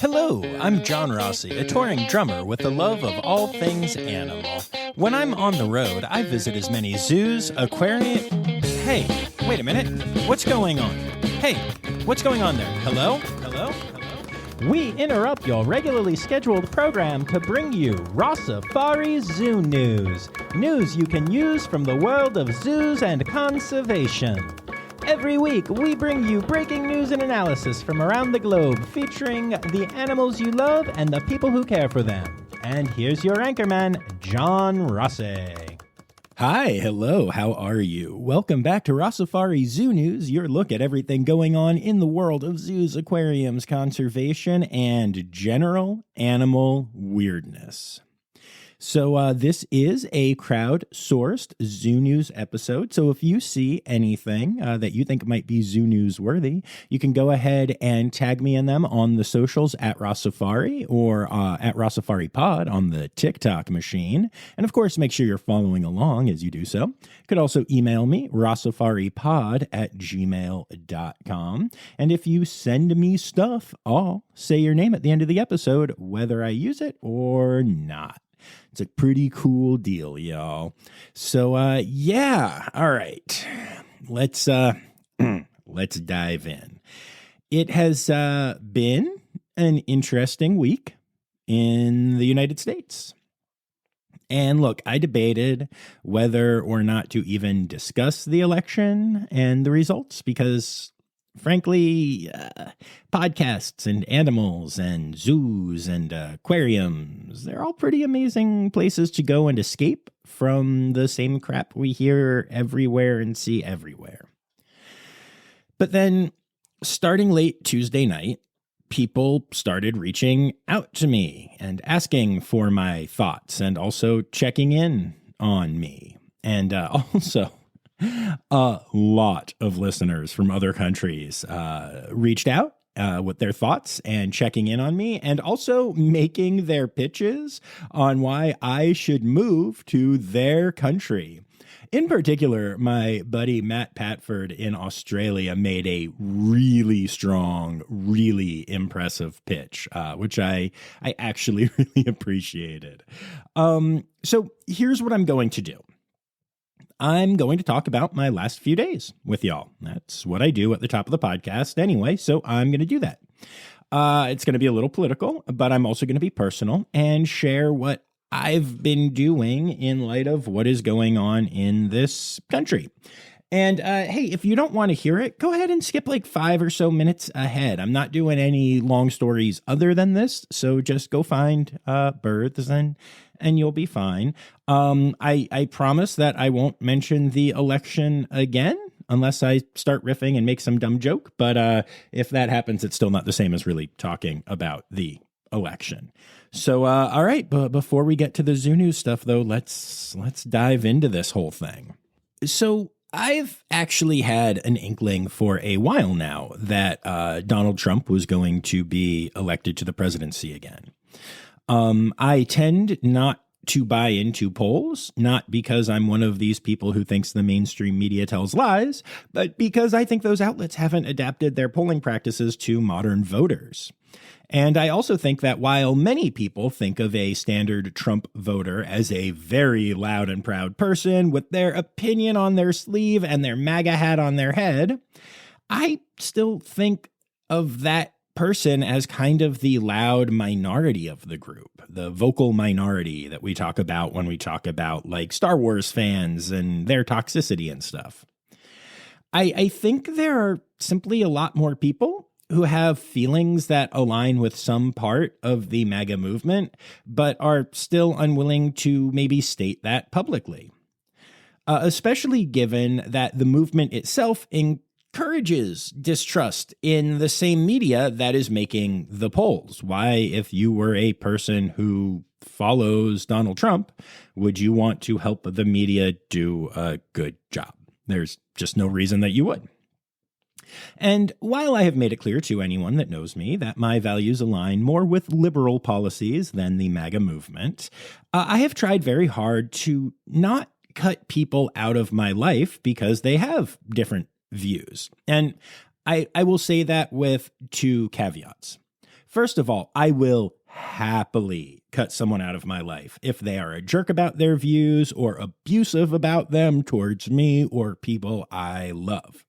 Hello, I'm John Rossi, a touring drummer with a love of all things animal. When I'm on the road, I visit as many zoos, aquariums... Hey, wait a minute. What's going on? Hey, what's going on there? Hello? Hello? We interrupt your regularly scheduled program to bring you Rossifari Zoo news. News you can use from the world of zoos and conservation. Every week, we bring you breaking news and analysis from around the globe, featuring the animals you love and the people who care for them. And here's your anchorman, John Rossi. Hi, hello, how are you? Welcome back to Rossifari Zoo News, your look at everything going on in the world of zoos, aquariums, conservation, and general animal weirdness. So this is a crowd-sourced Zoo News episode, so if you see anything that you think might be Zoo News worthy, you can go ahead and tag me in them on the socials at Rossifari or at Rossifari Pod on the TikTok machine. And of course, make sure you're following along as you do so. You could also email me, rossifaripod@gmail.com. And if you send me stuff, I'll say your name at the end of the episode, whether I use it or not. It's a pretty cool deal, y'all. So, yeah. All right. Let's dive in. It has been an interesting week in the United States. And look, I debated whether or not to even discuss the election and the results because, frankly, podcasts and animals and zoos and aquariums, they're all pretty amazing places to go and escape from the same crap we hear everywhere and see everywhere. But then, starting late Tuesday night, people started reaching out to me and asking for my thoughts and also checking in on me. And also... a lot of listeners from other countries reached out with their thoughts and checking in on me and also making their pitches on why I should move to their country. In particular, my buddy Matt Patford in Australia made a really strong, really impressive pitch, which I actually really appreciated. So here's what I'm going to do. I'm going to talk about my last few days with y'all. That's what I do at the top of the podcast anyway, so I'm going to do that. It's going to be a little political, but I'm also going to be personal and share what I've been doing in light of what is going on in this country. And hey, if you don't want to hear it, go ahead and skip like 5 or so minutes ahead. I'm not doing any long stories other than this, so just go find birds and you'll be fine. I promise that I won't mention the election again unless I start riffing and make some dumb joke. But if that happens, it's still not the same as really talking about the election. So, all right, but before we get to the Zoo News stuff, though, let's dive into this whole thing. So I've actually had an inkling for a while now that Donald Trump was going to be elected to the presidency again. I tend not to buy into polls, not because I'm one of these people who thinks the mainstream media tells lies, but because I think those outlets haven't adapted their polling practices to modern voters. And I also think that while many people think of a standard Trump voter as a very loud and proud person with their opinion on their sleeve and their MAGA hat on their head, I still think of that person as kind of the loud minority of the group, the vocal minority that we talk about when we talk about like Star Wars fans and their toxicity and stuff. I think there are simply a lot more people who have feelings that align with some part of the MAGA movement, but are still unwilling to maybe state that publicly. Especially given that the movement itself encourages distrust in the same media that is making the polls. Why, if you were a person who follows Donald Trump, would you want to help the media do a good job? There's just no reason that you would. And while I have made it clear to anyone that knows me that my values align more with liberal policies than the MAGA movement, I have tried very hard to not cut people out of my life because they have different views. And I will say that with two caveats. First of all, I will happily cut someone out of my life if they are a jerk about their views or abusive about them towards me or people I love.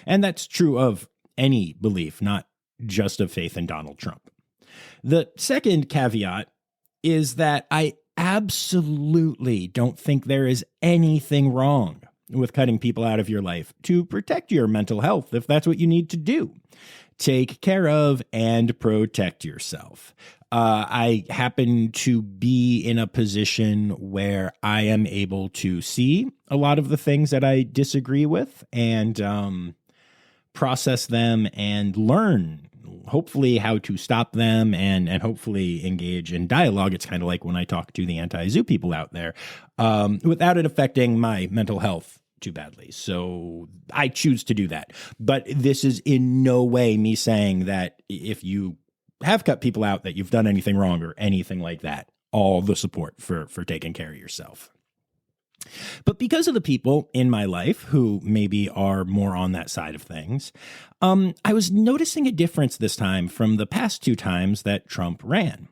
And that's true of any belief, not just of faith in Donald Trump. The second caveat is that I absolutely don't think there is anything wrong with cutting people out of your life to protect your mental health if that's what you need to do. Take care of and protect yourself. I happen to be in a position where I am able to see a lot of the things that I disagree with and process them and learn, hopefully, how to stop them and hopefully engage in dialogue. It's kind of like when I talk to the anti-zoo people out there without it affecting my mental health too badly. So I choose to do that. But this is in no way me saying that if you have cut people out, that you've done anything wrong or anything like that. All the support for taking care of yourself. But because of the people in my life who maybe are more on that side of things, I was noticing a difference this time from the past two times that Trump ran.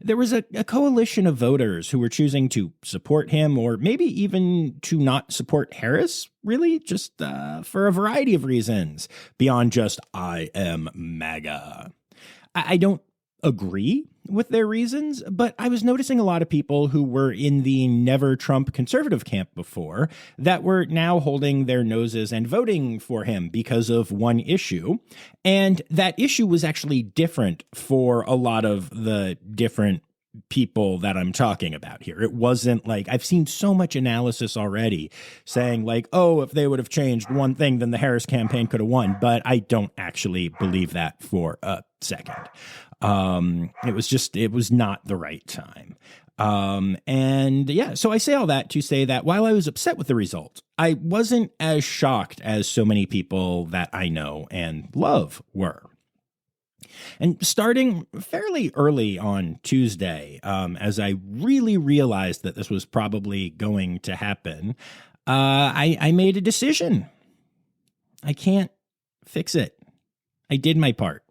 There was a coalition of voters who were choosing to support him or maybe even to not support Harris, really, just for a variety of reasons beyond just I am MAGA. I don't agree with their reasons, but I was noticing a lot of people who were in the never Trump conservative camp before that were now holding their noses and voting for him because of one issue. And that issue was actually different for a lot of the different people that I'm talking about here. It wasn't like I've seen so much analysis already saying like, oh, if they would have changed one thing, then the Harris campaign could have won. But I don't actually believe that for a second. It was not the right time. So I say all that to say that while I was upset with the result, I wasn't as shocked as so many people that I know and love were. And starting fairly early on Tuesday, as I really realized that this was probably going to happen, I made a decision. I can't fix it. I did my part.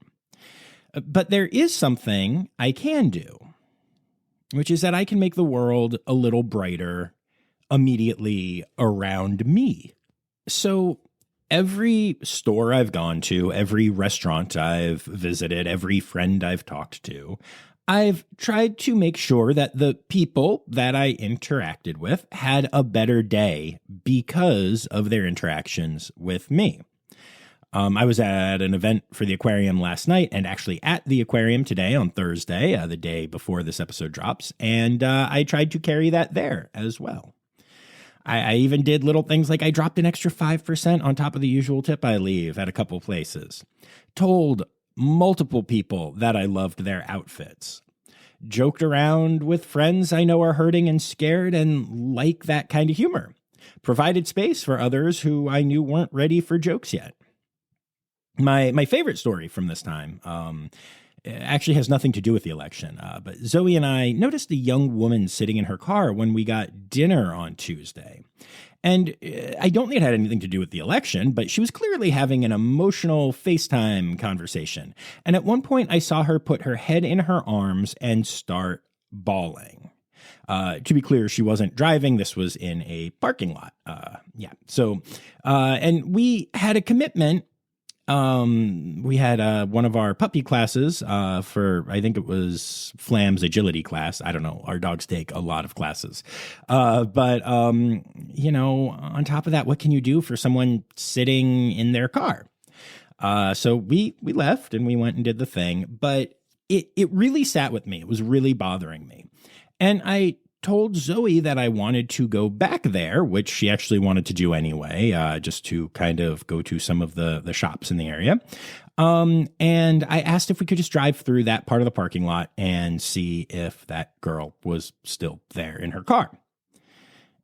But there is something I can do, which is that I can make the world a little brighter immediately around me. So every store I've gone to, every restaurant I've visited, every friend I've talked to, I've tried to make sure that the people that I interacted with had a better day because of their interactions with me. I was at an event for the aquarium last night and actually at the aquarium today on Thursday, the day before this episode drops, and I tried to carry that there as well. I even did little things like I dropped an extra 5% on top of the usual tip I leave at a couple places. Told multiple people that I loved their outfits. Joked around with friends I know are hurting and scared and like that kind of humor. Provided space for others who I knew weren't ready for jokes yet. My favorite story from this time actually has nothing to do with the election, but Zoe and I noticed a young woman sitting in her car when we got dinner on Tuesday. And I don't think it had anything to do with the election, but she was clearly having an emotional FaceTime conversation. And at one point, I saw her put her head in her arms and start bawling. To be clear, she wasn't driving. This was in a parking lot. And we had a commitment. We had one of our puppy classes for, I think it was Flam's agility class. I don't know. Our dogs take a lot of classes. But on top of that, what can you do for someone sitting in their car? So we left and we went and did the thing, but it really sat with me. It was really bothering me. And I told Zoe that I wanted to go back there, which she actually wanted to do anyway, just to kind of go to some of the shops in the area. And I asked if we could just drive through that part of the parking lot and see if that girl was still there in her car.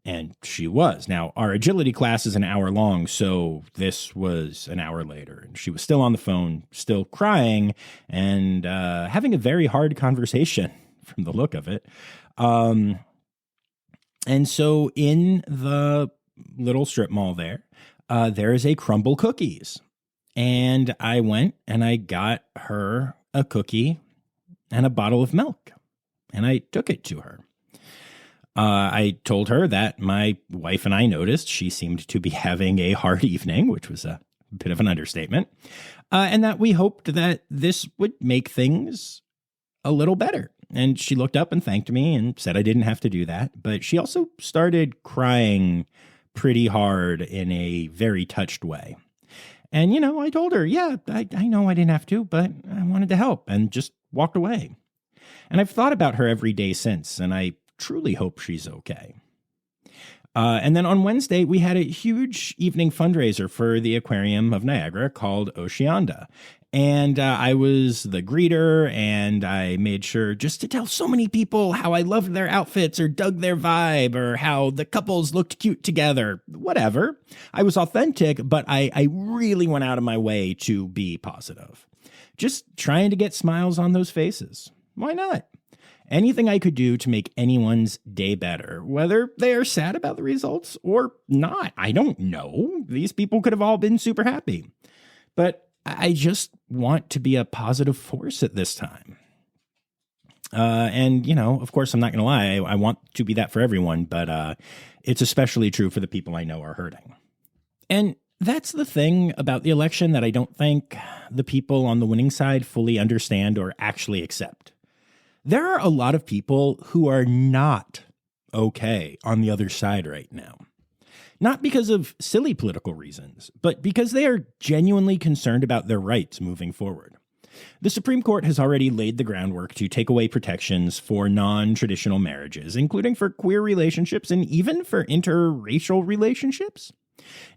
And she was. Now, our agility class is an hour long, so this was an hour later. And she was still on the phone, still crying, and having a very hard conversation from the look of it. And so in the little strip mall there is a Crumble Cookies. And I went and I got her a cookie and a bottle of milk. And I took it to her. I told her that my wife and I noticed she seemed to be having a hard evening, which was a bit of an understatement, and that we hoped that this would make things a little better. And she looked up and thanked me and said I didn't have to do that. But she also started crying pretty hard in a very touched way. And, I told her, yeah, I know I didn't have to, but I wanted to help, and just walked away. And I've thought about her every day since, and I truly hope she's okay. And then on Wednesday, we had a huge evening fundraiser for the Aquarium of Niagara called Oceanda. And I was the greeter, and I made sure just to tell so many people how I loved their outfits or dug their vibe or how the couples looked cute together, whatever. I was authentic, but I really went out of my way to be positive. Just trying to get smiles on those faces. Why not? Anything I could do to make anyone's day better, whether they are sad about the results or not. I don't know. These people could have all been super happy. But I just want to be a positive force at this time. And, of course, I'm not going to lie. I want to be that for everyone, but it's especially true for the people I know are hurting. And that's the thing about the election that I don't think the people on the winning side fully understand or actually accept. There are a lot of people who are not okay on the other side right now. Not because of silly political reasons, but because they are genuinely concerned about their rights moving forward. The Supreme Court has already laid the groundwork to take away protections for non-traditional marriages, including for queer relationships and even for interracial relationships.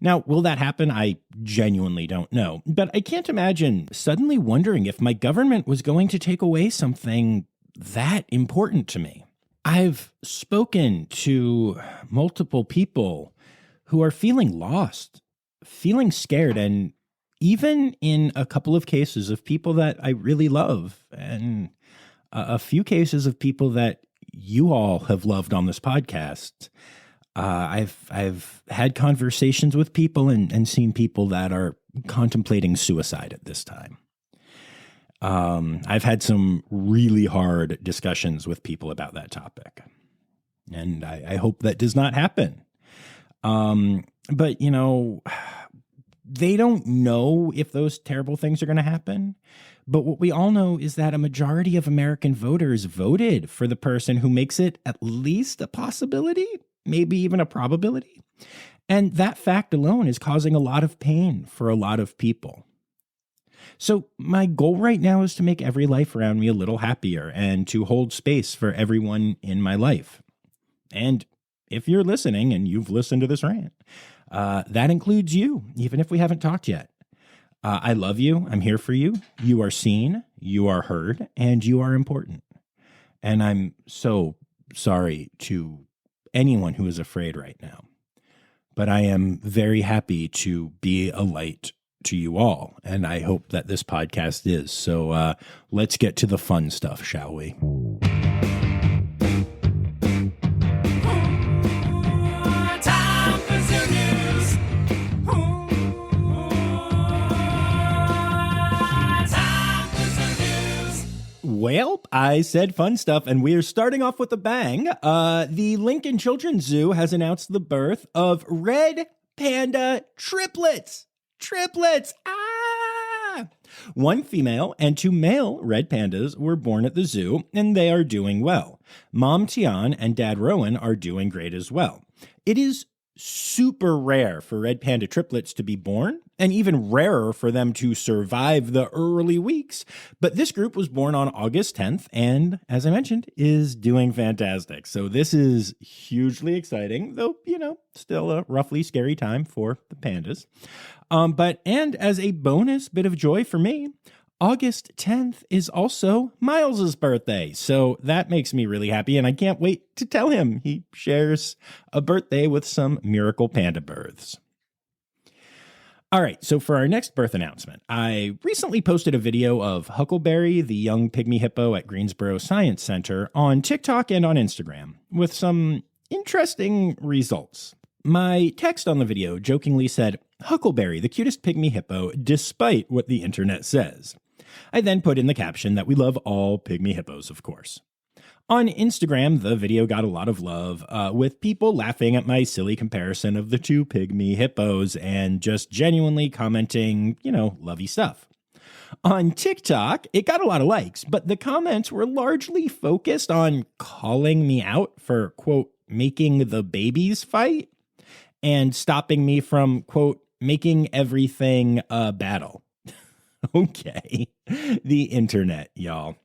Now, will that happen? I genuinely don't know, but I can't imagine suddenly wondering if my government was going to take away something that important to me. I've spoken to multiple people who are feeling lost, feeling scared, and even in a couple of cases of people that I really love, and a few cases of people that you all have loved on this podcast. I've had conversations with people and seen people that are contemplating suicide at this time. I've had some really hard discussions with people about that topic, and I hope that does not happen. But they don't know if those terrible things are going to happen. But what we all know is that a majority of American voters voted for the person who makes it at least a possibility, maybe even a probability. And that fact alone is causing a lot of pain for a lot of people. So my goal right now is to make every life around me a little happier and to hold space for everyone in my life. And if you're listening and you've listened to this rant, that includes you, even if we haven't talked yet. I love you. I'm here for you. You are seen, you are heard, and you are important. And I'm so sorry to anyone who is afraid right now. But I am very happy to be a light to you all, and I hope that this podcast is. So let's get to the fun stuff, shall we? Well, I said fun stuff, and we are starting off with a bang. The Lincoln Children's Zoo has announced the birth of red panda triplets. Triplets! Ah! 1 female and 2 male red pandas were born at the zoo, and they are doing well. Mom Tian and Dad Rowan are doing great as well. It is super rare for red panda triplets to be born, and even rarer for them to survive the early weeks. But this group was born on August 10th, and as I mentioned, is doing fantastic. So this is hugely exciting, though, still a roughly scary time for the pandas. And as a bonus bit of joy for me, August 10th is also Miles's birthday. So that makes me really happy, and I can't wait to tell him he shares a birthday with some miracle panda births. All right, so for our next birth announcement, I recently posted a video of Huckleberry, the young pygmy hippo at Greensboro Science Center, on TikTok and on Instagram, with some interesting results. My text on the video jokingly said, "Huckleberry, the cutest pygmy hippo, despite what the internet says." I then put in the caption that we love all pygmy hippos, of course. On Instagram, the video got a lot of love, with people laughing at my silly comparison of the two pygmy hippos and just genuinely commenting, lovey stuff. On TikTok, it got a lot of likes, but the comments were largely focused on calling me out for, quote, making the babies fight and stopping me from, quote, making everything a battle. Okay, the internet, y'all.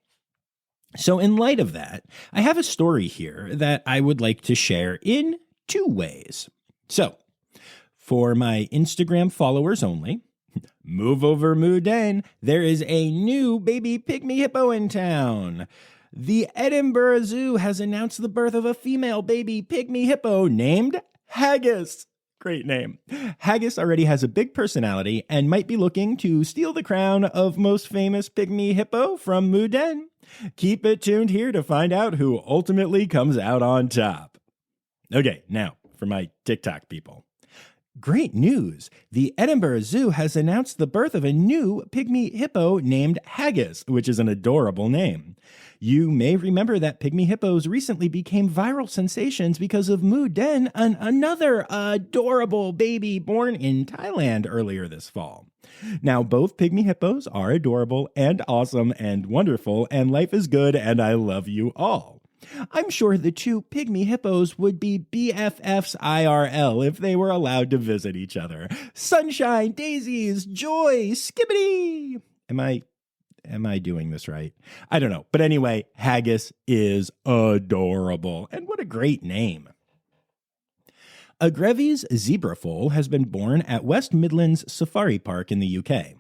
So in light of that, I have a story here that I would like to share in two ways. So, for my Instagram followers only, move over Mouden, there is a new baby pygmy hippo in town. The Edinburgh Zoo has announced the birth of a female baby pygmy hippo named Haggis. Great name. Haggis already has a big personality and might be looking to steal the crown of most famous pygmy hippo from Mouden. Keep it tuned here to find out who ultimately comes out on top. Okay, now for my TikTok people. Great news! The Edinburgh Zoo has announced the birth of a new pygmy hippo named Haggis, which is an adorable name. You may remember that pygmy hippos recently became viral sensations because of Mouden, another adorable baby born in Thailand earlier this fall. Now, both pygmy hippos are adorable and awesome and wonderful, and life is good, and I love you all. I'm sure the two pygmy hippos would be BFFs IRL if they were allowed to visit each other. Sunshine, daisies, joy, skibbity! Am I doing this right? I don't know. But anyway, Haggis is adorable. And what a great name. A Grevy's zebra foal has been born at West Midlands Safari Park in the UK.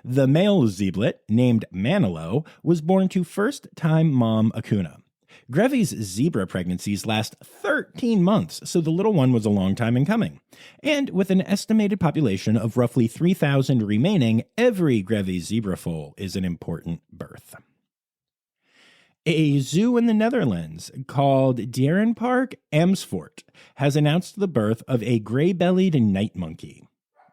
The male zeblet, named Manilow, was born to first-time mom Akuna. Grevy's zebra pregnancies last 13 months, so the little one was a long time in coming. And with an estimated population of roughly 3,000 remaining, every Grevy zebra foal is an important birth. A zoo in the Netherlands called Dierenpark Amersfoort has announced the birth of a gray-bellied night monkey.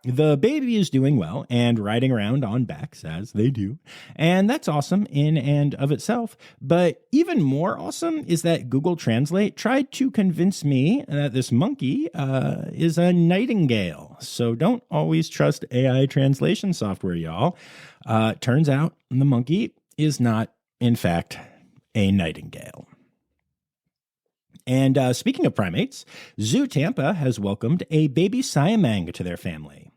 The baby is doing well and riding around on backs, as they do, and that's awesome in and of itself. But even more awesome is that Google Translate tried to convince me that this monkey is a nightingale. So don't always trust AI translation software, y'all. Turns out the monkey is not, in fact, a nightingale. And speaking of primates, Zoo Tampa has welcomed a baby siamang to their family.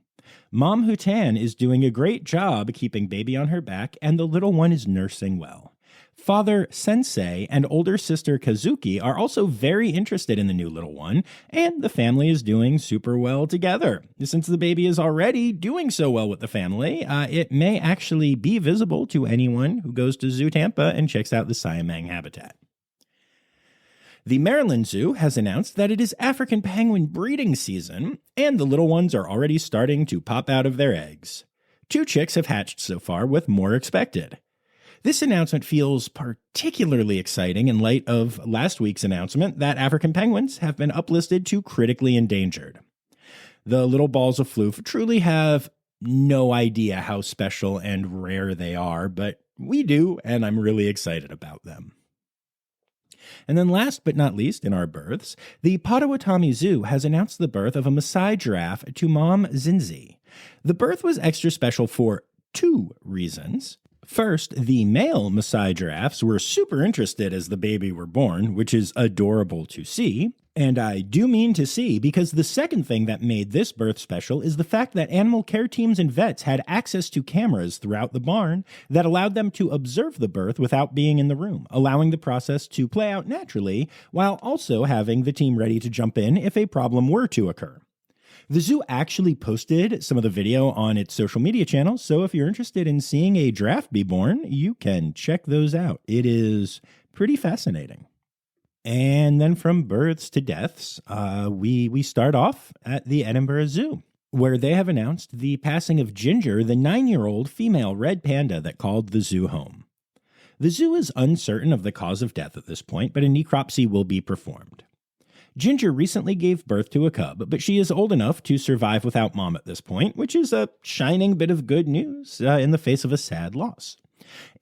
Mom Hutan is doing a great job keeping baby on her back, and the little one is nursing well. Father Sensei and older sister Kazuki are also very interested in the new little one, and the family is doing super well together. Since the baby is already doing so well with the family, it may actually be visible to anyone who goes to Zoo Tampa and checks out the siamang habitat. The Maryland Zoo has announced that it is African penguin breeding season, and the little ones are already starting to pop out of their eggs. 2 chicks have hatched so far, with more expected. This announcement feels particularly exciting in light of last week's announcement that African penguins have been uplisted to critically endangered. The little balls of floof truly have no idea how special and rare they are, but we do, and I'm really excited about them. And then last but not least in our births, the Potawatomi Zoo has announced the birth of a Maasai giraffe to mom Zinzi. The birth was extra special for 2 reasons. First, the male Maasai giraffes were super interested as the baby were born, which is adorable to see. And I do mean to see, because the second thing that made this birth special is the fact that animal care teams and vets had access to cameras throughout the barn that allowed them to observe the birth without being in the room, allowing the process to play out naturally, while also having the team ready to jump in if a problem were to occur. The zoo actually posted some of the video on its social media channels, so if you're interested in seeing a giraffe be born, you can check those out. It is pretty fascinating. And then from births to deaths, we start off at the Edinburgh Zoo, where they have announced the passing of Ginger, the 9-year-old female red panda that called the zoo home. The zoo is uncertain of the cause of death at this point, but a necropsy will be performed. Ginger recently gave birth to a cub, but she is old enough to survive without mom at this point, which is a shining bit of good news in the face of a sad loss.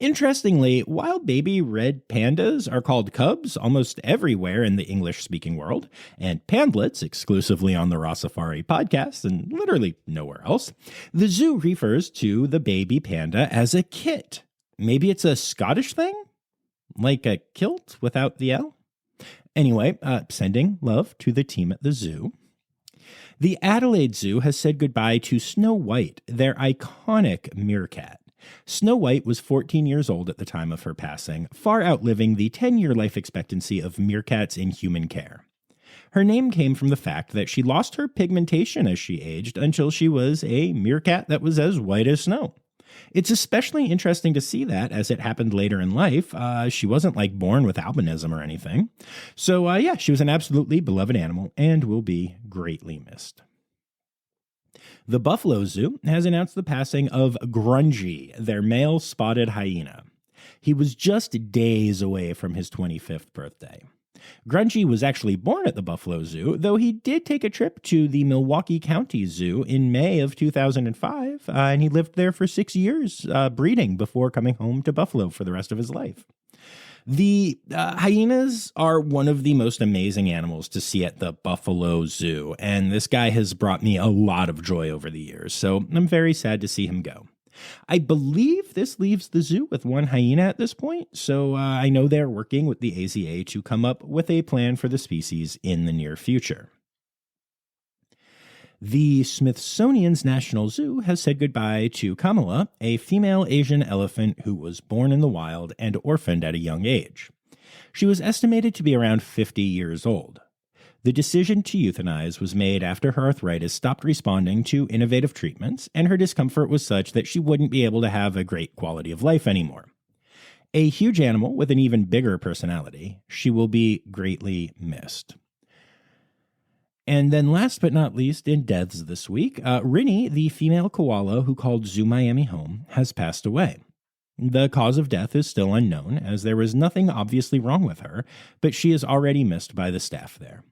Interestingly, while baby red pandas are called cubs almost everywhere in the English-speaking world, and pandlets exclusively on the Rossifari podcast and literally nowhere else, the zoo refers to the baby panda as a kit. Maybe it's a Scottish thing? Like a kilt without the L? Anyway, sending love to the team at the zoo. The Adelaide Zoo has said goodbye to Snow White, their iconic meerkat. Snow White was 14 years old at the time of her passing, far outliving the 10-year life expectancy of meerkats in human care. Her name came from the fact that she lost her pigmentation as she aged until she was a meerkat that was as white as snow. It's especially interesting to see that as it happened later in life. She wasn't like born with albinism or anything. So yeah, she was an absolutely beloved animal and will be greatly missed. The Buffalo Zoo has announced the passing of Grungy, their male spotted hyena. He was just days away from his 25th birthday. Grungy was actually born at the Buffalo Zoo, though he did take a trip to the Milwaukee County Zoo in May of 2005, and he lived there for 6 years, breeding before coming home to Buffalo for the rest of his life. The hyenas are one of the most amazing animals to see at the Buffalo Zoo, and this guy has brought me a lot of joy over the years, so I'm very sad to see him go. I believe this leaves the zoo with one hyena at this point, so I know they're working with the AZA to come up with a plan for the species in the near future. The Smithsonian's National Zoo has said goodbye to Kamala, a female Asian elephant who was born in the wild and orphaned at a young age. She was estimated to be around 50 years old. The decision to euthanize was made after her arthritis stopped responding to innovative treatments, and her discomfort was such that she wouldn't be able to have a great quality of life anymore. A huge animal with an even bigger personality, she will be greatly missed. And then last but not least, in deaths this week, Rinny, the female koala who called Zoo Miami home, has passed away. The cause of death is still unknown, as there was nothing obviously wrong with her, but she is already missed by the staff there.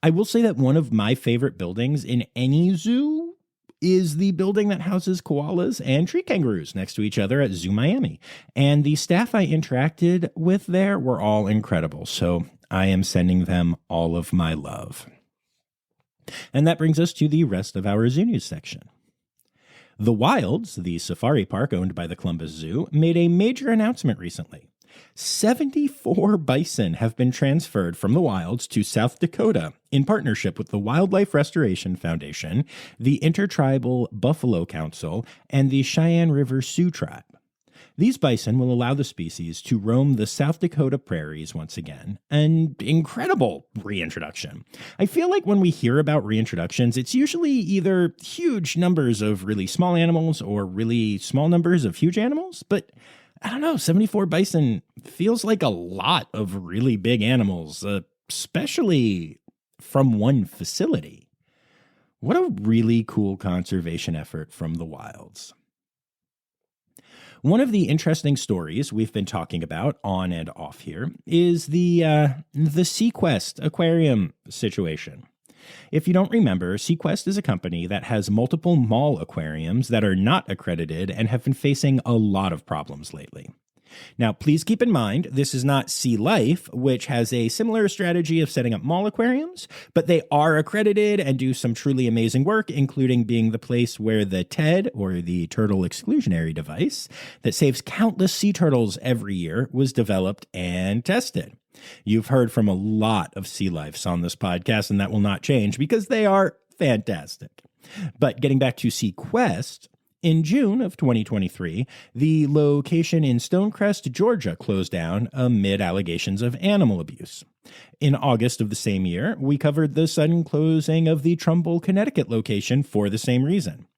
I will say that one of my favorite buildings in any zoo is the building that houses koalas and tree kangaroos next to each other at Zoo Miami. And the staff I interacted with there were all incredible, so I am sending them all of my love. And that brings us to the rest of our Zoo News section. The Wilds, the safari park owned by the Columbus Zoo, made a major announcement recently. 74 bison have been transferred from the wilds to South Dakota in partnership with the Wildlife Restoration Foundation, the Intertribal Buffalo Council, and the Cheyenne River Sioux Tribe. These bison will allow the species to roam the South Dakota prairies once again. An incredible reintroduction. I feel like when we hear about reintroductions, it's usually either huge numbers of really small animals or really small numbers of huge animals, but I don't know, 74 bison feels like a lot of really big animals, especially from one facility. What a really cool conservation effort from the wilds. One of the interesting stories we've been talking about on and off here is the Seaquest Aquarium situation. If you don't remember, Seaquest is a company that has multiple mall aquariums that are not accredited and have been facing a lot of problems lately. Now, please keep in mind, this is not Sea Life, which has a similar strategy of setting up mall aquariums, but they are accredited and do some truly amazing work, including being the place where the TED, or the Turtle Exclusionary Device, that saves countless sea turtles every year, was developed and tested. You've heard from a lot of Sea Lifes on this podcast, and that will not change because they are fantastic. But getting back to Seaquest, in June of 2023, the location in Stonecrest, Georgia closed down amid allegations of animal abuse. In August of the same year, we covered the sudden closing of the Trumbull, Connecticut location for the same reason.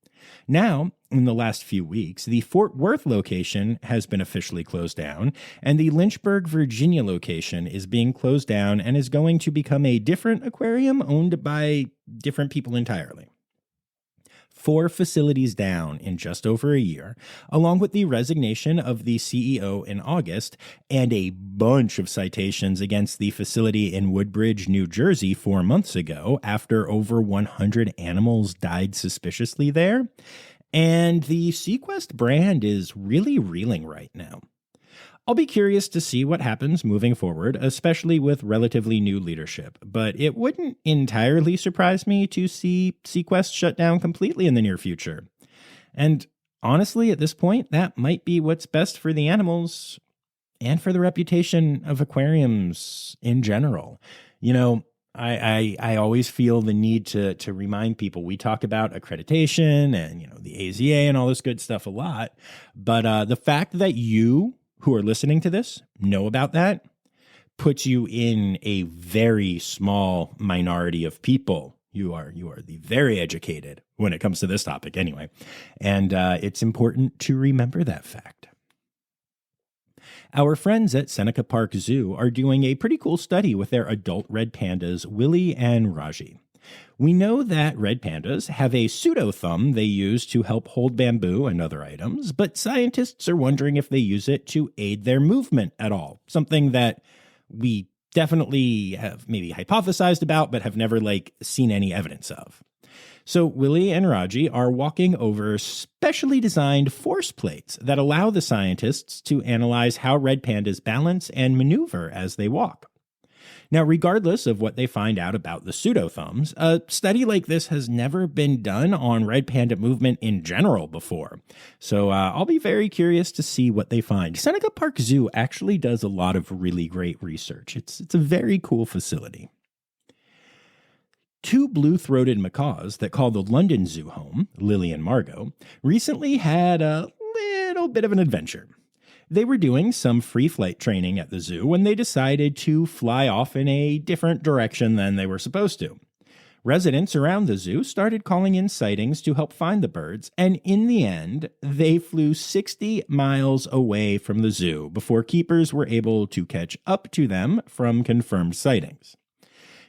Now, in the last few weeks, the Fort Worth location has been officially closed down, and the Lynchburg, Virginia location is being closed down and is going to become a different aquarium owned by different people entirely. 4 facilities down in just over a year, along with the resignation of the CEO in August and a bunch of citations against the facility in Woodbridge, New Jersey 4 months ago after over 100 animals died suspiciously there. And the Seaquest brand is really reeling right now. I'll be curious to see what happens moving forward, especially with relatively new leadership, but it wouldn't entirely surprise me to see Seaquest shut down completely in the near future. And honestly, at this point, that might be what's best for the animals and for the reputation of aquariums in general. You know, I always feel the need to remind people. We talk about accreditation and, the AZA and all this good stuff a lot, but the fact that you who are listening to this know about that puts you in a very small minority of people. You are the very educated when it comes to this topic anyway. And it's important to remember that fact. Our friends at Seneca Park Zoo are doing a pretty cool study with their adult red pandas, Willie and Raji. We know that red pandas have a pseudo-thumb they use to help hold bamboo and other items, but scientists are wondering if they use it to aid their movement at all, something that we definitely have maybe hypothesized about, but have never seen any evidence of. So Willie and Raji are walking over specially designed force plates that allow the scientists to analyze how red pandas balance and maneuver as they walk. Now, regardless of what they find out about the pseudo-thumbs, a study like this has never been done on red panda movement in general before. So I'll be very curious to see what they find. Seneca Park Zoo actually does a lot of really great research. It's a very cool facility. Two blue-throated macaws that call the London Zoo home, Lily and Margot, recently had a little bit of an adventure. They were doing some free flight training at the zoo when they decided to fly off in a different direction than they were supposed to. Residents around the zoo started calling in sightings to help find the birds, and in the end, they flew 60 miles away from the zoo before keepers were able to catch up to them from confirmed sightings.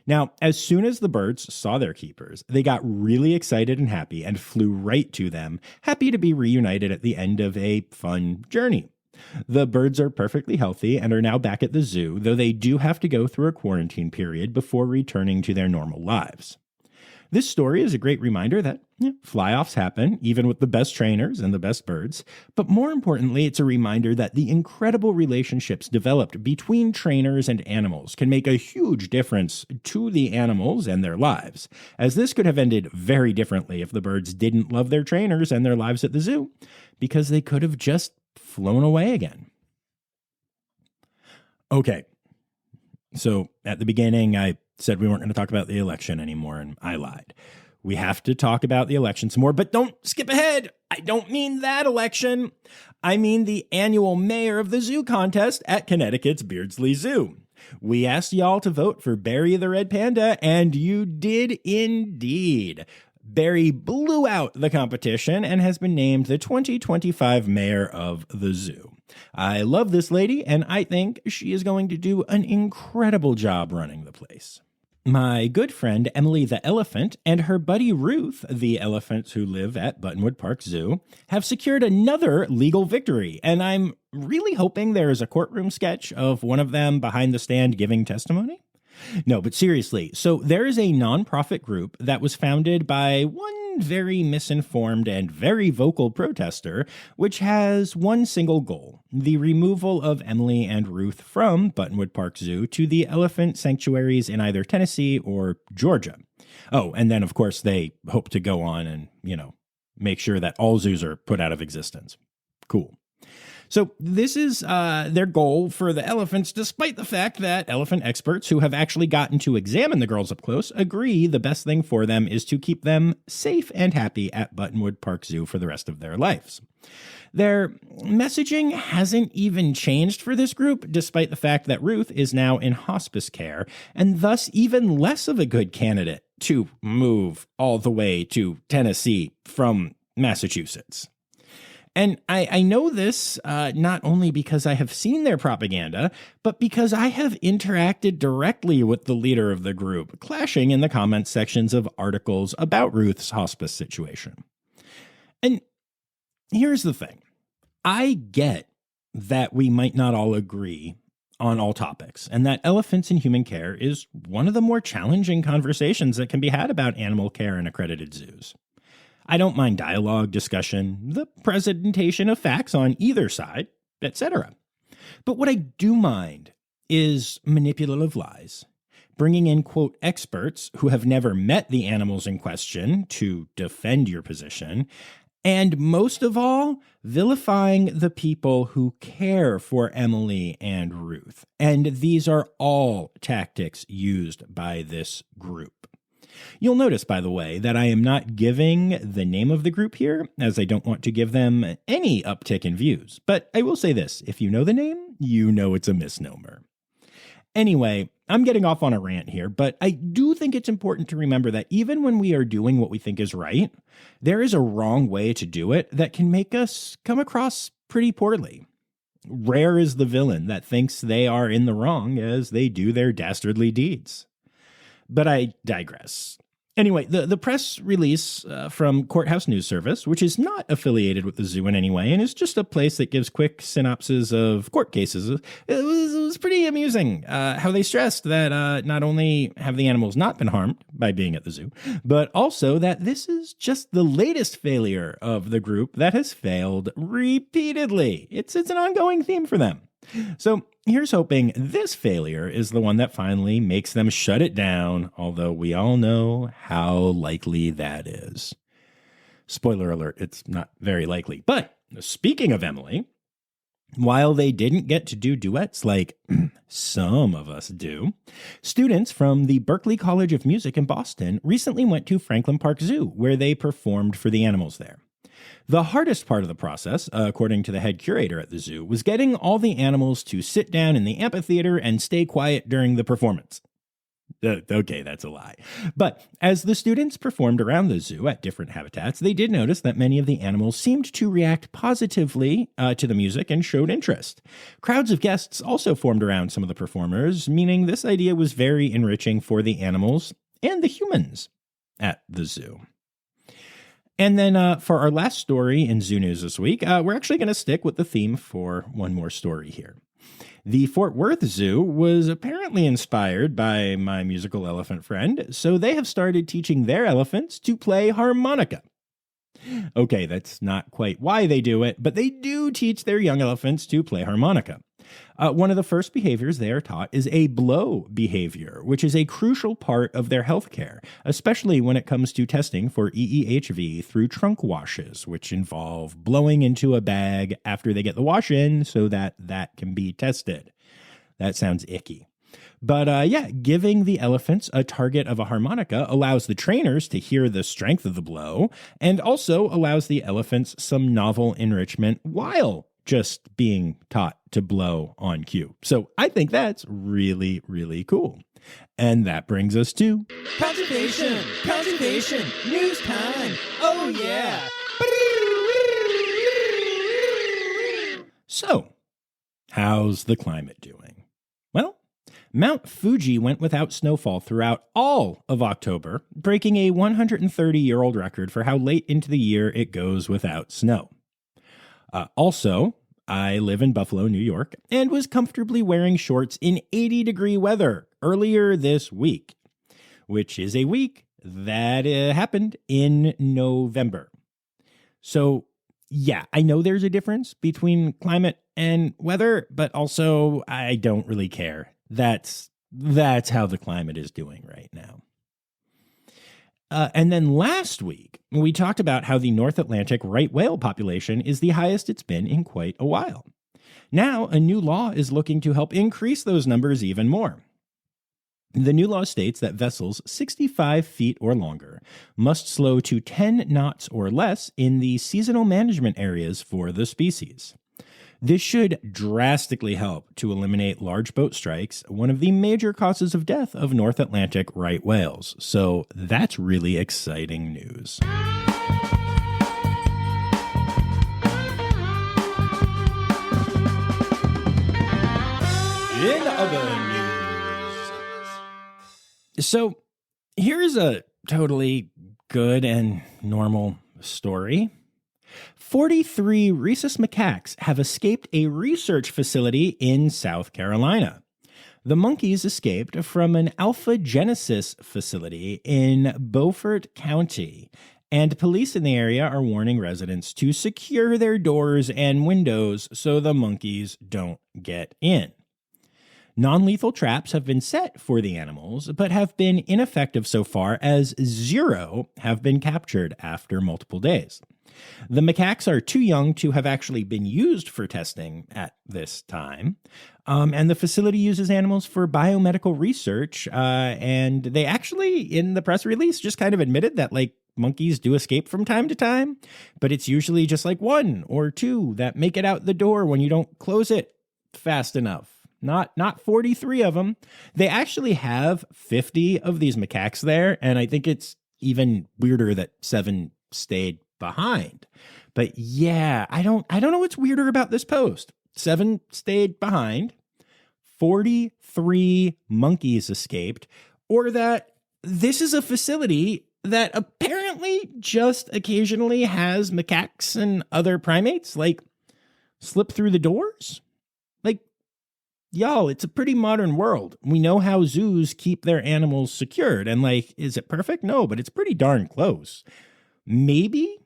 Now, as soon as the birds saw their keepers, they got really excited and happy and flew right to them, happy to be reunited at the end of a fun journey. The birds are perfectly healthy and are now back at the zoo, though they do have to go through a quarantine period before returning to their normal lives. This story is a great reminder that fly-offs happen, even with the best trainers and the best birds. But more importantly, it's a reminder that the incredible relationships developed between trainers and animals can make a huge difference to the animals and their lives, as this could have ended very differently if the birds didn't love their trainers and their lives at the zoo, because they could have just flown away again. Okay, so at the beginning, I said we weren't going to talk about the election anymore, and I lied. We have to talk about the election some more, but don't skip ahead. I don't mean that election. I mean the annual Mayor of the Zoo contest at Connecticut's Beardsley Zoo. We asked y'all to vote for Barry the Red Panda, and you did indeed. Barry blew out the competition and has been named the 2025 Mayor of the Zoo. I love this lady, and I think she is going to do an incredible job running the place. My good friend Emily the Elephant and her buddy Ruth, the elephants who live at Buttonwood Park Zoo, have secured another legal victory, and I'm really hoping there is a courtroom sketch of one of them behind the stand giving testimony. No, but seriously, so there is a nonprofit group that was founded by one very misinformed and very vocal protester, which has one single goal: the removal of Emily and Ruth from Buttonwood Park Zoo to the elephant sanctuaries in either Tennessee or Georgia. Oh, and then, of course, they hope to go on and, make sure that all zoos are put out of existence. Cool. So this is their goal for the elephants, despite the fact that elephant experts who have actually gotten to examine the girls up close agree the best thing for them is to keep them safe and happy at Buttonwood Park Zoo for the rest of their lives. Their messaging hasn't even changed for this group, despite the fact that Ruth is now in hospice care, and thus even less of a good candidate to move all the way to Tennessee from Massachusetts. And I know this not only because I have seen their propaganda, but because I have interacted directly with the leader of the group, clashing in the comments sections of articles about Ruth's hospice situation. And here's the thing. I get that we might not all agree on all topics, and that elephants in human care is one of the more challenging conversations that can be had about animal care in accredited zoos. I don't mind dialogue, discussion, the presentation of facts on either side, etc. But what I do mind is manipulative lies, bringing in, quote, experts who have never met the animals in question to defend your position, and most of all, vilifying the people who care for Emily and Ruth. And these are all tactics used by this group. You'll notice, by the way, that I am not giving the name of the group here, as I don't want to give them any uptick in views. But I will say this, if you know the name, you know it's a misnomer. Anyway, I'm getting off on a rant here, but I do think it's important to remember that even when we are doing what we think is right, there is a wrong way to do it that can make us come across pretty poorly. Rare is the villain that thinks they are in the wrong as they do their dastardly deeds. But I digress. Anyway, the press release from Courthouse News Service, which is not affiliated with the zoo in any way and is just a place that gives quick synopses of court cases, it was pretty amusing how they stressed that not only have the animals not been harmed by being at the zoo, but also that this is just the latest failure of the group that has failed repeatedly. It's an ongoing theme for them. So here's hoping this failure is the one that finally makes them shut it down, although we all know how likely that is. Spoiler alert, it's not very likely. But speaking of Emily, while they didn't get to do duets like some of us do, students from the Berklee College of Music in Boston recently went to Franklin Park Zoo, where they performed for the animals there. The hardest part of the process, according to the head curator at the zoo, was getting all the animals to sit down in the amphitheater and stay quiet during the performance. Okay, that's a lie. But as the students performed around the zoo at different habitats, they did notice that many of the animals seemed to react positively to the music and showed interest. Crowds of guests also formed around some of the performers, meaning this idea was very enriching for the animals and the humans at the zoo. And then for our last story in Zoo News this week, we're actually going to stick with the theme for one more story here. The Fort Worth Zoo was apparently inspired by my musical elephant friend, so they have started teaching their elephants to play harmonica. Okay, that's not quite why they do it, but they do teach their young elephants to play harmonica. One of the first behaviors they are taught is a blow behavior, which is a crucial part of their healthcare, especially when it comes to testing for EEHV through trunk washes, which involve blowing into a bag after they get the wash in so that can be tested. That sounds icky. But giving the elephants a target of a harmonica allows the trainers to hear the strength of the blow and also allows the elephants some novel enrichment while just being taught to blow on cue. So I think that's really, really cool. And that brings us to Conservation, news time. Oh yeah. So, how's the climate doing? Well, Mount Fuji went without snowfall throughout all of October, breaking a 130-year-old record for how late into the year it goes without snow. Also, I live in Buffalo, New York, and was comfortably wearing shorts in 80-degree weather earlier this week, which is a week that happened in November. So, yeah, I know there's a difference between climate and weather, but also I don't really care. That's how the climate is doing right now. And then last week, we talked about how the North Atlantic right whale population is the highest it's been in quite a while. Now, a new law is looking to help increase those numbers even more. The new law states that vessels 65 feet or longer must slow to 10 knots or less in the seasonal management areas for the species. This should drastically help to eliminate large boat strikes, one of the major causes of death of North Atlantic right whales. So that's really exciting news. In other news. So here's a totally good and normal story. 43 rhesus macaques have escaped a research facility in South Carolina. The monkeys escaped from an alpha genesis facility in Beaufort County, And police in the area are warning residents to secure their doors and windows so the monkeys don't get in. Non-lethal traps have been set for the animals, but have been ineffective so far, as 0 have been captured after multiple days. The macaques are too young to have actually been used for testing at this time, and the facility uses animals for biomedical research, and they actually, in the press release, just kind of admitted that, like, monkeys do escape from time to time, but it's usually just like 1 or 2 that make it out the door when you don't close it fast enough. Not 43 of them. They actually have 50 of these macaques there, and I think it's even weirder that 7 stayed behind. But yeah, I don't know what's weirder about this post. 7 stayed behind, 43 monkeys escaped, or that this is a facility that apparently just occasionally has macaques and other primates, like, slip through the doors. Like, y'all, it's a pretty modern world. We know how zoos keep their animals secured. And, like, is it perfect? No, but it's pretty darn close. Maybe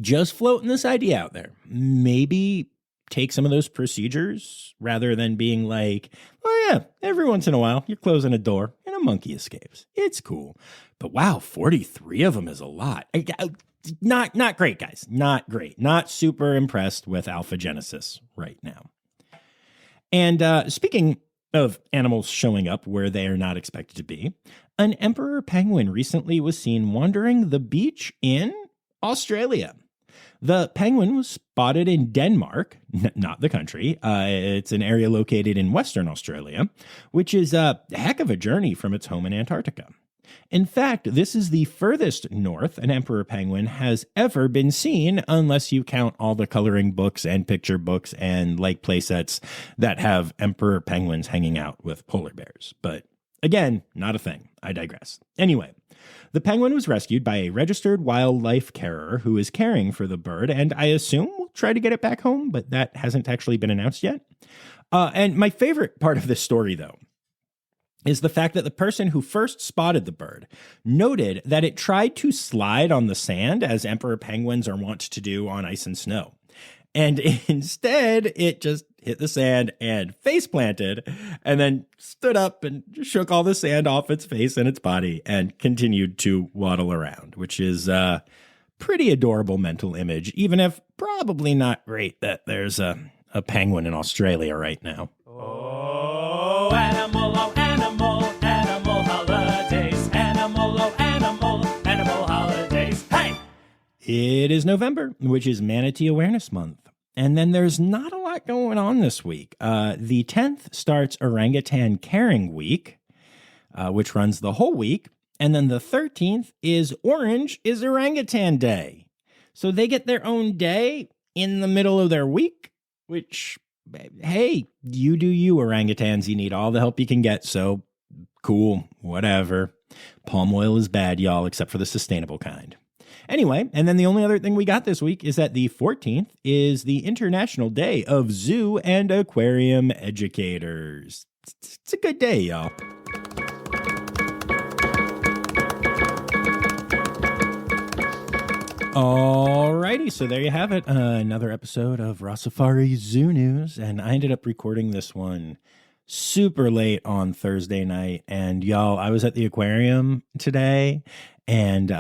just floating this idea out there. Maybe take some of those procedures rather than being like, oh yeah, every once in a while you're closing a door and a monkey escapes. It's cool. But wow, 43 of them is a lot. Not great, guys. Not great. Not super impressed with alpha genesis right now. And speaking of animals showing up where they are not expected to be, an emperor penguin recently was seen wandering the beach in Australia. The penguin was spotted in Denmark, not the country. It's an area located in Western Australia, which is a heck of a journey from its home in Antarctica. In fact, this is the furthest north an emperor penguin has ever been seen, unless you count all the coloring books and picture books and like playsets that have emperor penguins hanging out with polar bears. But again, not a thing. I digress. Anyway, the penguin was rescued by a registered wildlife carer who is caring for the bird, and I assume will try to get it back home, but that hasn't actually been announced yet. And my favorite part of this story, though, is the fact that the person who first spotted the bird noted that it tried to slide on the sand, as emperor penguins are wont to do on ice and snow. And instead, it just hit the sand and face planted, and then stood up and shook all the sand off its face and its body and continued to waddle around, which is a pretty adorable mental image, even if probably not great that there's a penguin in Australia right now. Oh, animal holidays. Animal holidays. Hey! It is November, which is Manatee Awareness Month. And then there's not a lot going on this week. The 10th starts Orangutan Caring Week, which runs the whole week. And then the 13th is Orange is Orangutan Day. So they get their own day in the middle of their week, which, hey, you do you, orangutans. You need all the help you can get. So cool, whatever. Palm oil is bad, y'all, except for the sustainable kind. Anyway, and then the only other thing we got this week is that the 14th is the International Day of Zoo and Aquarium Educators. It's a good day, y'all. Alrighty, so there you have it. Another episode of Rossifari Zoo News, and I ended up recording this one super late on Thursday night. And y'all, I was at the aquarium today, and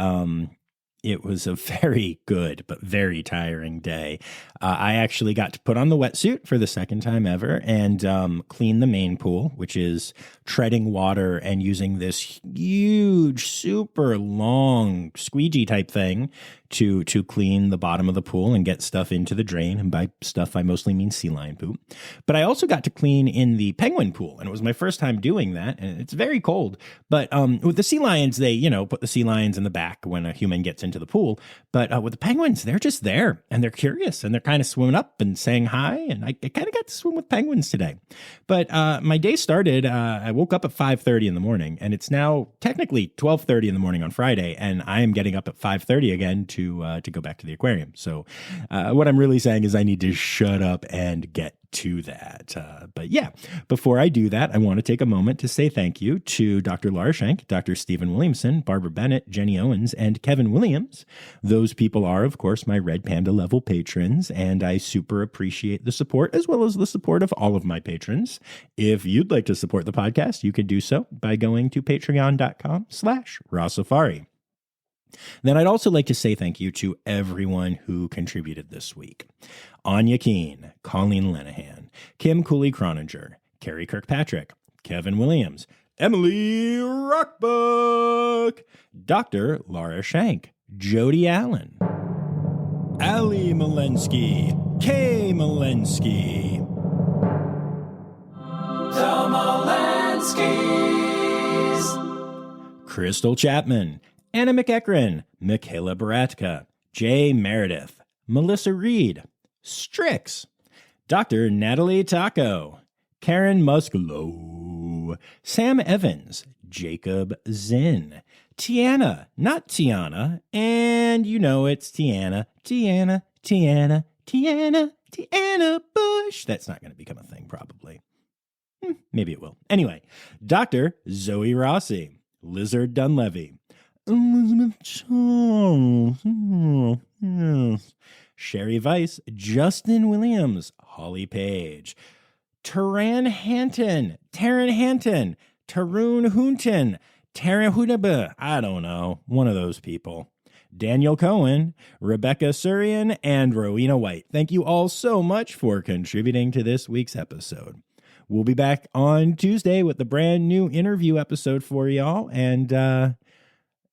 it was a very good but very tiring day. I actually got to put on the wetsuit for the second time ever and clean the main pool, which is treading water and using this huge, super long squeegee type thing to clean the bottom of the pool and get stuff into the drain. And by stuff, I mostly mean sea lion poop. But I also got to clean in the penguin pool, and it was my first time doing that. And it's very cold. But with the sea lions, they, put the sea lions in the back when a human gets into the pool. But with the penguins, they're just there, and they're curious, and they're kind of swimming up and saying hi. And I kind of got to swim with penguins today. But my day started, I woke up at 5:30 in the morning, and it's now technically 12:30 in the morning on Friday. And I am getting up at 5:30 again to go back to the aquarium. So what I'm really saying is I need to shut up and get to that. But yeah, before I do that, I want to take a moment to say thank you to Dr. Laura Schenk, Dr. Stephen Williamson, Barbara Bennett, Jenny Owens, and Kevin Williams. Those people are, of course, my Red Panda level patrons, and I super appreciate the support as well as the support of all of my patrons. If you'd like to support the podcast, you can do so by going to patreon.com/Rossifari. Then I'd also like to say thank you to everyone who contributed this week. Anya Keene, Colleen Lenahan, Kim Cooley-Croninger, Carrie Kirkpatrick, Kevin Williams, Emily Rockbook, Dr. Laura Schenk, Jody Allen, Ali Malensky, Kay Malensky, The Malenskys. Crystal Chapman, Anna McEachran, Michaela Baratka, Jay Meredith, Melissa Reed, Strix, Dr. Natalie Taco, Karen Muscolo, Sam Evans, Jacob Zinn, Tiana, not Tiana, and you know it's Tiana Bush. That's not going to become a thing, probably. Maybe it will. Anyway, Dr. Zoe Rossi, Lizard Dunlevy, Elizabeth Charles, Sherry Weiss, Justin Williams, Holly Page, Taran Hanton, Taryn Hunton, Tara Hudabe, I don't know, one of those people. Daniel Cohen, Rebecca Surian, and Rowena White. Thank you all so much for contributing to this week's episode. We'll be back on Tuesday with a brand new interview episode for y'all. And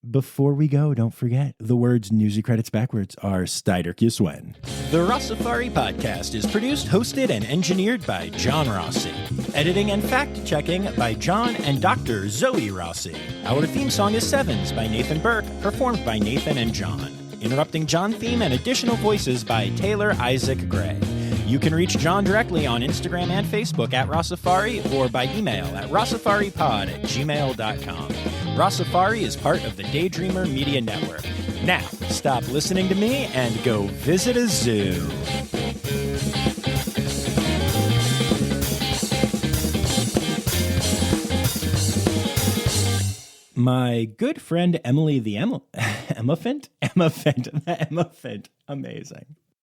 before we go, don't forget, the words newsy credits backwards are Steider Kiswen. The Rossifari podcast is produced, hosted, and engineered by John Rossi. Editing and fact-checking by John and Dr. Zoe Rossi. Our theme song is Sevens by Nathan Burke, performed by Nathan and John. Interrupting John theme and additional voices by Taylor Isaac Gray. You can reach John directly on Instagram and Facebook at Rossifari or by email at rossifaripod@gmail.com. Rossifari is part of the Daydreamer Media Network. Now, stop listening to me and go visit a zoo. My good friend Emily the Emma Fent, amazing.